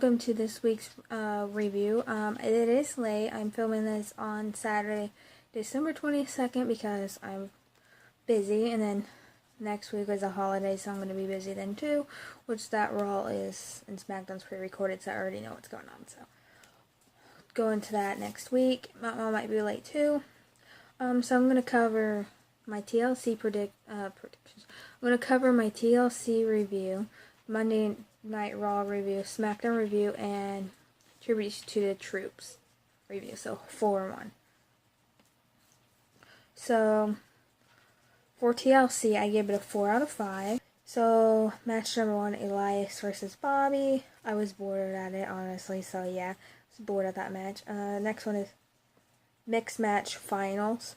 welcome to this week's review. It is late. I'm filming this on Saturday, December 22nd because I'm busy, and then next week is a holiday, so I'm going to be busy then too, which that Raw is and SmackDown's pre-recorded, so I already know what's going on, so go into that next week. My mom might be late too. So I'm going to cover my TLC predictions. I'm going to cover my TLC review, Monday Night Raw review, SmackDown review, and tributes to the troops review. So 4-1. So for TLC, I give it a 4 out of 5. So match number 1, Elias versus Bobby. I was bored at it, honestly. So yeah, I was bored at that match. Next one is mixed match finals.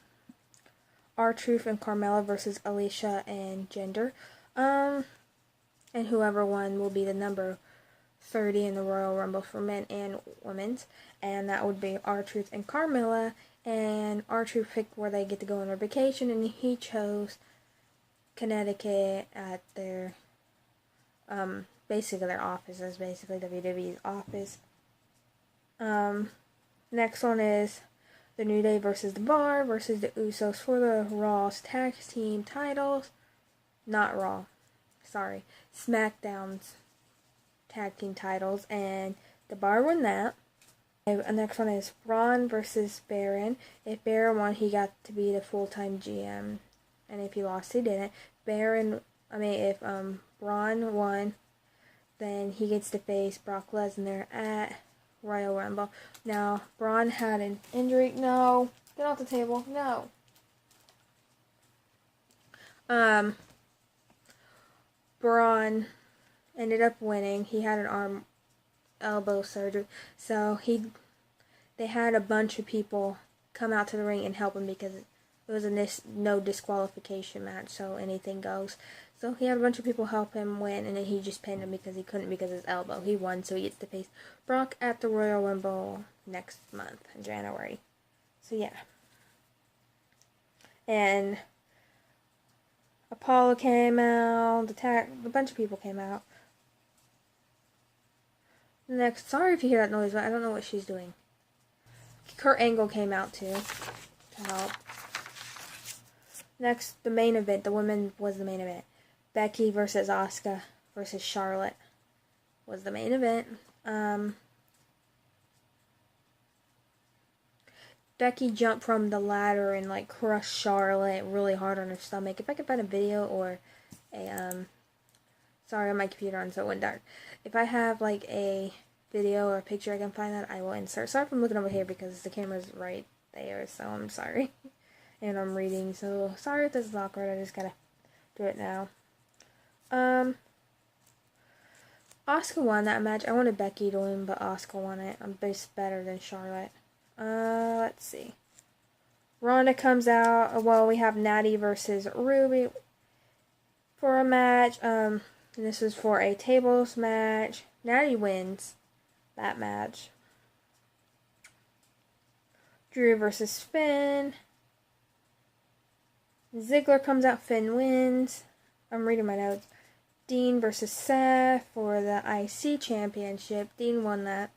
R-Truth and Carmella versus Alicia and Jinder. And whoever won will be the number 30 in the Royal Rumble for men and women's. And that would be R-Truth and Carmella. And R-Truth picked where they get to go on their vacation, and he chose Connecticut at their, basically their offices, basically WWE's office. Next one is the New Day versus the Bar versus the Usos for the Raw's tag team titles. Not Raw. Sorry. SmackDown's tag team titles. And the Bar won that. The next one is Braun versus Baron. If Baron won, he got to be the full-time GM. And if he lost, he didn't. If Braun won, then he gets to face Brock Lesnar at Royal Rumble. Now, Braun had an injury. No. Get off the table. No. Braun ended up winning. He had an elbow surgery. So they had a bunch of people come out to the ring and help him because it was a no disqualification match, so anything goes. So he had a bunch of people help him win, and then he just pinned him because he couldn't because of his elbow. He won, so he gets to face Brock at the Royal Rumble next month in January. So yeah. And Apollo came out, a bunch of people came out. Next, sorry if you hear that noise, but I don't know what she's doing. Kurt Angle came out too to help. Next, the main event. The women was the main event. Becky versus Asuka versus Charlotte was the main event. Becky jumped from the ladder and crushed Charlotte really hard on her stomach. If I could find a video or a sorry, on my computer on so it went dark. If I have a video or a picture I can find that, I will insert. Sorry if I'm looking over here because the camera's right there, so I'm sorry. And I'm reading, so sorry if this is awkward. I just gotta do it now. Asuka won that match. I wanted Becky to win, but Asuka won it. I'm just better than Charlotte. Let's see. Ronda comes out. Well, we have Natty versus Ruby for a match. And this is for a tables match. Natty wins that match. Drew versus Finn. Ziggler comes out. Finn wins. I'm reading my notes. Dean versus Seth for the IC championship. Dean won that.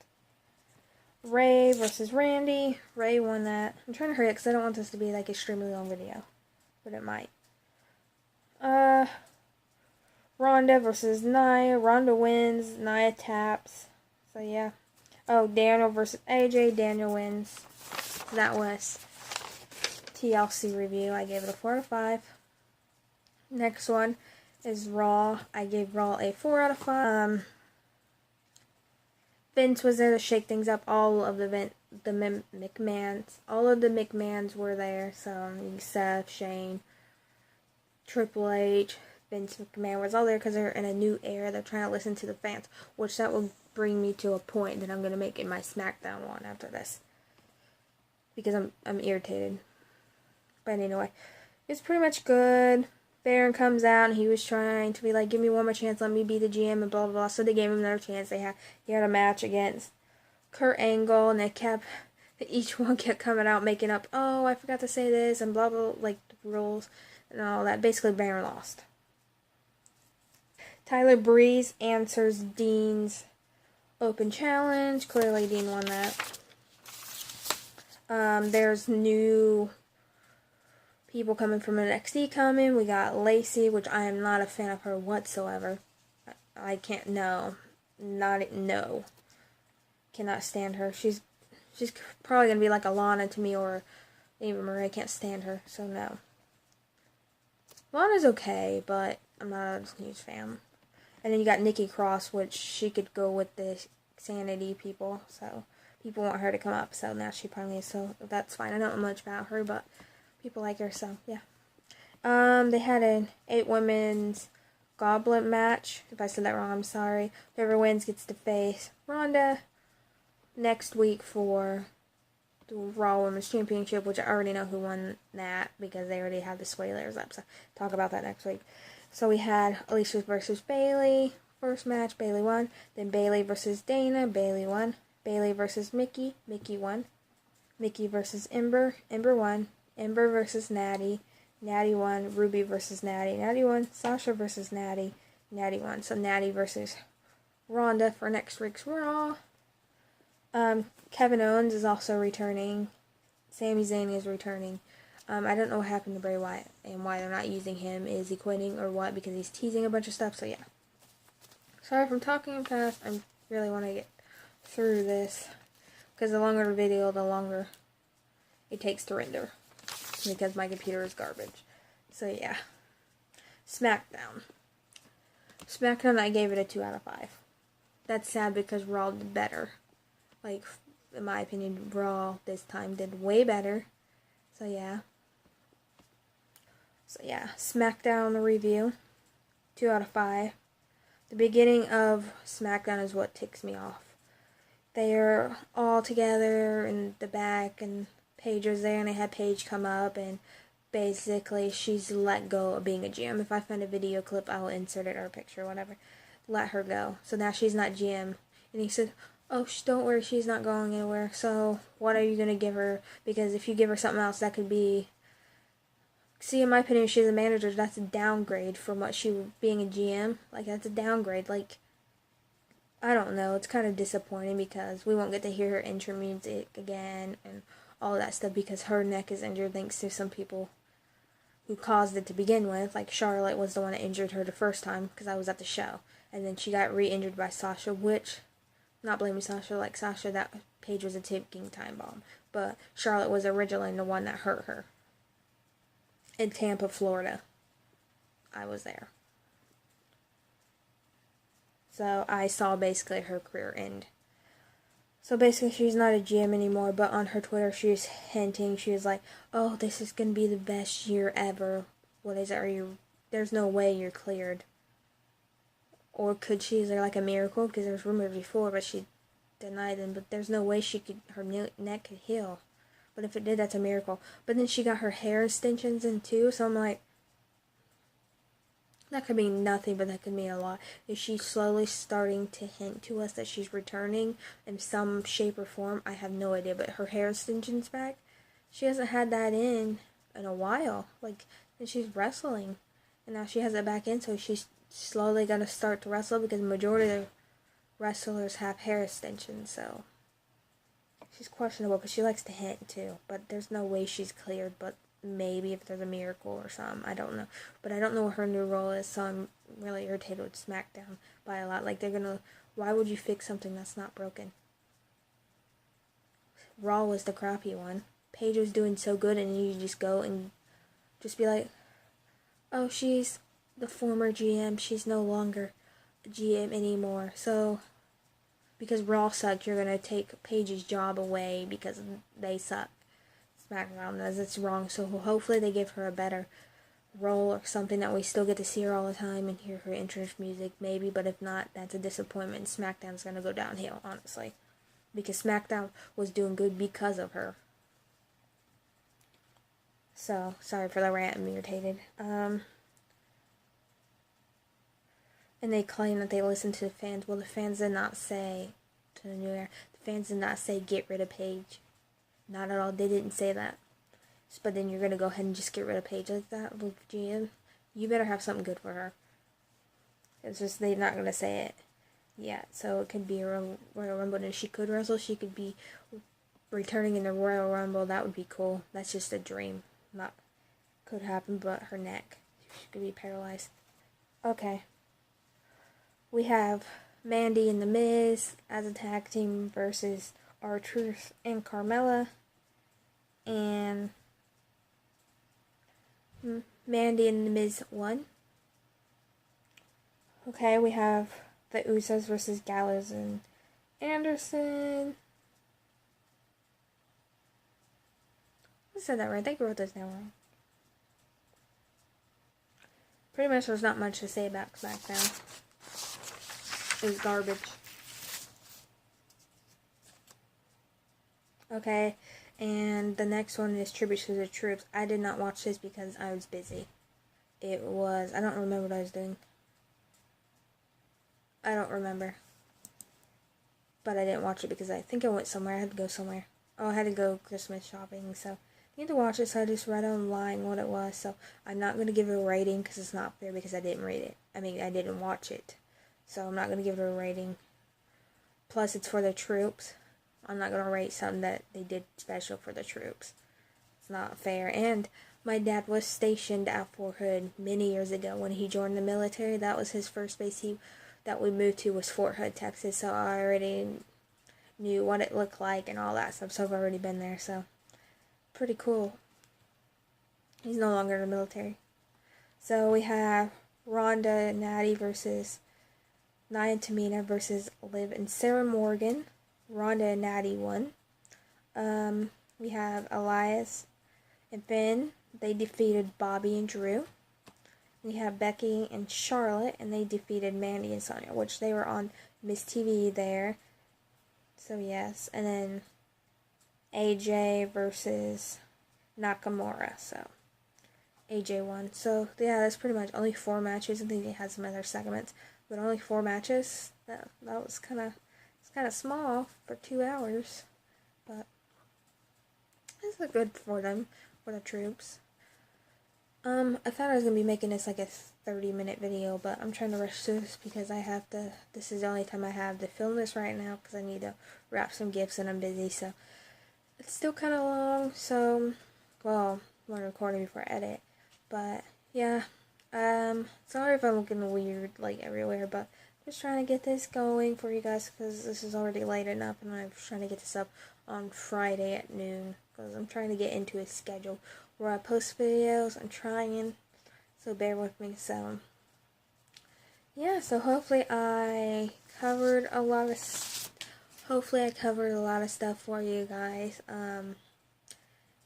Ray versus Randy. Ray won that. I'm trying to hurry up because I don't want this to be an extremely long video. But it might. Ronda versus Nia. Ronda wins. Nia taps. So yeah. Oh, Daniel versus AJ. Daniel wins. So that was TLC review. I gave it a 4 out of 5. Next one is Raw. I gave Raw a 4 out of 5. Vince was there to shake things up. All of the McMahons were there. So Seth, Shane, Triple H, Vince McMahon was all there because they're in a new era. They're trying to listen to the fans, which that will bring me to a point that I'm going to make in my SmackDown one after this because I'm irritated. But anyway, it's pretty much good. Baron comes out and he was trying to be give me one more chance, let me be the GM and blah blah blah. So they gave him another chance. He had a match against Kurt Angle, and each one kept coming out making up, oh, I forgot to say this and blah blah, the rules and all that. Basically, Baron lost. Tyler Breeze answers Dean's Open challenge. Clearly Dean won that. There's new people coming from NXT coming. We got Lacey, which I am not a fan of her whatsoever. I can't, no. Cannot stand her. She's probably going to be like Alana to me, or Ava Marie. I can't stand her, so no. Lana's okay, but I'm not a huge fan. And then you got Nikki Cross, which she could go with the Sanity people, so people want her to come up, so now she probably is, so that's fine. I don't know much about her, but people like her, so yeah. They had an 8 women's gauntlet match. If I said that wrong, I'm sorry. Whoever wins gets to face Ronda next week for the Raw Women's Championship, which I already know who won that because they already have the spoilers up, so talk about that next week. So we had Alicia versus Bayley. First match, Bayley won. Then Bayley versus Dana, Bayley won. Bayley versus Mickey, Mickey won. Mickey versus Ember, Ember won. Ember versus Natty, Natty won. Ruby versus Natty, Natty won. Sasha versus Natty, Natty won. So Natty versus Ronda for next week's Raw. Kevin Owens is also returning. Sami Zayn is returning. I don't know what happened to Bray Wyatt and why they're not using him. Is he quitting or what? Because he's teasing a bunch of stuff, so yeah. Sorry if I'm talking fast. I really want to get through this. Because the longer the video, the longer it takes to render. Because my computer is garbage. So yeah. SmackDown. SmackDown, I gave it a 2 out of 5. That's sad because Raw did better. Like, in my opinion, Raw this time did way better. So yeah. SmackDown review. 2 out of 5. The beginning of SmackDown is what ticks me off. They are all together in the back, and Paige was there, and they had Paige come up, and basically she's let go of being a GM. If I find a video clip, I'll insert it or a picture or whatever. Let her go. So now she's not GM. And he said, oh, don't worry, she's not going anywhere. So what are you going to give her? Because if you give her something else, that could be... See, in my opinion, she's a manager. That's a downgrade from what she being a GM. Like, that's a downgrade. Like, I don't know. It's kind of disappointing because we won't get to hear her intro music again and all that stuff because her neck is injured thanks to some people who caused it to begin with. Like, Charlotte was the one that injured her the first time because I was at the show. And then she got re-injured by Sasha, which, not blaming Sasha, like Sasha, that Paige was a ticking time bomb. But Charlotte was originally the one that hurt her. In Tampa, Florida. I was there. So I saw basically her career end. So basically she's not a GM anymore, but on her Twitter she was hinting, she was like, oh, this is going to be the best year ever. What is it? There's no way you're cleared. Or could she? Is there like a miracle? Because there was rumors before, but she denied them. But there's no way her neck could heal. But if it did, that's a miracle. But then she got her hair extensions in too, so I'm like, that could mean nothing, but that could mean a lot. Is she slowly starting to hint to us that she's returning in some shape or form? I have no idea, but her hair extensions back, she hasn't had that in a while. Like, and she's wrestling, and now she has it back in, so she's slowly going to start to wrestle because the majority of the wrestlers have hair extensions, so... She's questionable because she likes to hint too, but there's no way she's cleared, but maybe if there's a miracle or something, I don't know. But I don't know what her new role is, so I'm really irritated with SmackDown by a lot. Like, why would you fix something that's not broken? Raw was the crappy one. Paige was doing so good, and you just go and just be like, oh, she's the former GM, she's no longer a GM anymore, so... Because Raw sucked, you're going to take Paige's job away because they suck. SmackDown does, it's wrong. So hopefully they give her a better role or something that we still get to see her all the time and hear her entrance music, maybe. But if not, that's a disappointment. SmackDown's going to go downhill, honestly. Because SmackDown was doing good because of her. So, sorry for the rant, I'm irritated. And they claim that they listen to the fans. Well, the fans did not say, to the new era, the fans did not say get rid of Paige. Not at all. They didn't say that. But then you're going to go ahead and just get rid of Paige like that? Well, GM, you better have something good for her. It's just, they're not going to say it. Yeah, so it could be a Royal Rumble, and if she could wrestle, she could be returning in the Royal Rumble. That would be cool. That's just a dream. Not could happen, but her neck. She could be paralyzed. Okay. We have Mandy and The Miz as a tag team versus R-Truth and Carmella. And Mandy and The Miz won. Okay, we have the Usos versus Gallows and Anderson. I said that right. I think I wrote this down wrong. Pretty much there's not much to say about SmackDown. It was garbage. Okay, and the next one is Tribute to the Troops. I did not watch this because I was busy. I don't remember what I was doing. I don't remember. But I didn't watch it because I think I went somewhere. I had to go somewhere. Oh, I had to go Christmas shopping, so I need to watch it, so I just read online what it was. So I'm not going to give it a rating because it's not fair because I didn't read it. I didn't watch it. So I'm not going to give it a rating. Plus, it's for the troops. I'm not going to rate something that they did special for the troops. It's not fair. And my dad was stationed at Fort Hood many years ago when he joined the military. That was his first base that we moved to was Fort Hood, Texas. So I already knew what it looked like and all that stuff. So I've already been there. So pretty cool. He's no longer in the military. So we have Ronda and Natty versus Nia and Tamina versus Liv and Sarah Morgan. Ronda and Natty won. We have Elias and Finn. They defeated Bobby and Drew. We have Becky and Charlotte, and they defeated Mandy and Sonya, which they were on Miss TV there. So yes, and then AJ versus Nakamura. So AJ won. So yeah, that's pretty much only 4 matches. I think they had some other segments, but only 4 matches. That was kind of small for 2 hours, but it's good for them, for the troops. I thought I was going to be making this like a 30-minute video, but I'm trying to rush this because this is the only time I have to film this right now because I need to wrap some gifts and I'm busy, so it's still kind of long, so, well, I'm recording before I edit, but, yeah, sorry if I'm looking weird, like, everywhere, but I'm just trying to get this going for you guys because this is already late enough, and I'm trying to get this up on Friday at noon, because I'm trying to get into a schedule where I post videos. I'm trying, so bear with me. So yeah, so hopefully I covered a lot of stuff for you guys.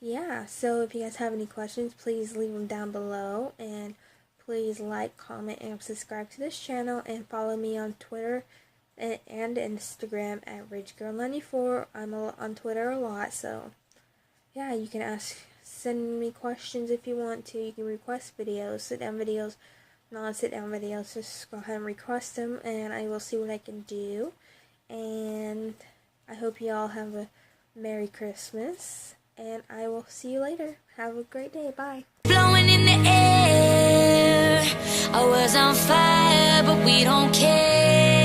Yeah, so if you guys have any questions, please leave them down below, and please like, comment, and subscribe to this channel, and follow me on Twitter and Instagram at RidgeGirl94. I'm on Twitter a lot, so yeah, you can send me questions if you want to. You can request videos, sit-down videos, non-sit-down videos. Just go ahead and request them, and I will see what I can do. And I hope you all have a Merry Christmas, and I will see you later. Have a great day. Bye. Blowing in the air, I was on fire, but we don't care.